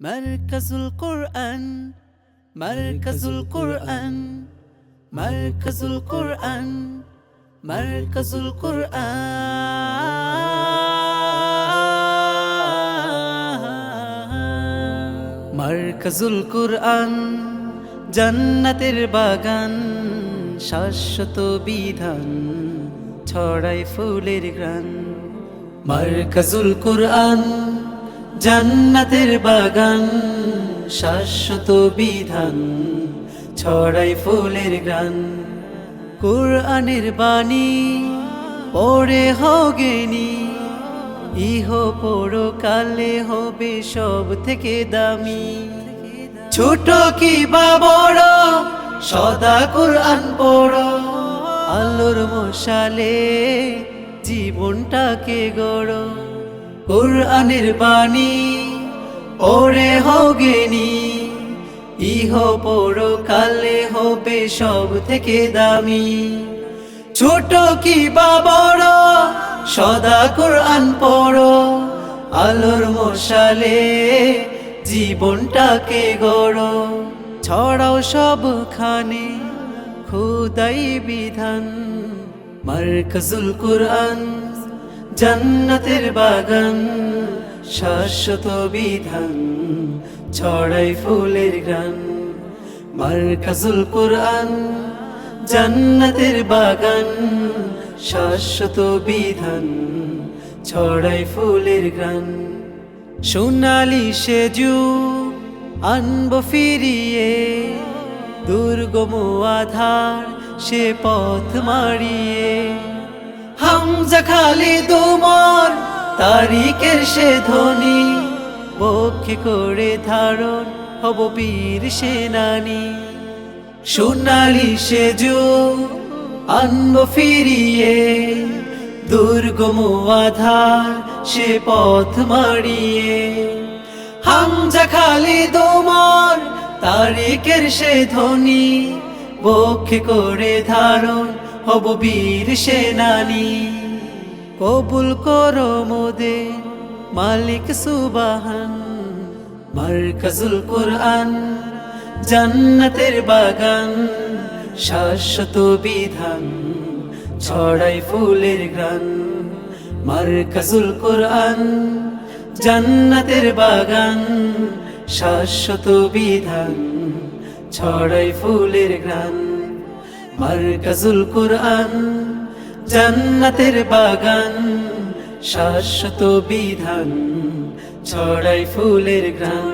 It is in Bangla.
মারকাজুল কোরআন মারকাজুল কোরআন মারকাজুল কোরআন মারকাজুল কোরআন মারকাজুল কোরআন জান্নাতের বাগান শাশ্বত বিধান ছড়ায় ফুলের ঘ্রাণ মারকাজুল কোরআন জান্নাতের বাগান শাশ্বত বিধান ছড়ায় ফুলের ঘ্রাণ কোরআনের বাণী পড়ে হগেনি ইহ পরকালে হবে সব থেকে দামি ছোট কি বা বড় সদা কোরআন পড়ো আলোর মশালে জীবনটাকে গড়ো কোরআনের বাণী ওরে হগেনি ইহ পরকালে হবে সব থেকে দামি ছোট কি বা বড় সদা কোরআন পড়ো আলোর মশালে জীবনটাকে গড়ো ছড়াও সবখানে খোদাই বিধান মারকাজুল কোরআন জান্নাতের বাগান শাশ্বত বিধান ছড়াই ফুলের ঘ্রাণ মারকাজুল কোরআন জান্নাতের বাগান শাশ্বত বিধান ছড়াই ফুলের ঘ্রাণ সোনালি সেজু আনব ফিরিয়ে দুর্গম আধার সে পথ মারিয়ে হামজা খালিদ ওমর তারিকের সে ধ্বনি বক্ষে করে ধারণ হব বীর সেনানী সোনালি সেজু আনব ফিরিয়ে দুর্গম আধার সে পথ মারিয়ে হামজা খালিদ ওমর তারিকের সে ধ্বনি বক্ষে করে ধারণ হব বীর সেনানী কবুল করো মোদের মালিক সুবহান মারকাজুল কোরআন জান্নাতের বাগান শাশ্বত বিধান ছড়াই ফুলের ঘ্রাণ মারকাজুল কোরআন জান্নাতের বাগান শাশ্বত বিধান ছড়াই ফুলের ঘ্রাণ মারকাজুল কোরআন জান্নাতের বাগান শাশ্বত বিধান ছড়াই ফুলের ঘ্রাণ।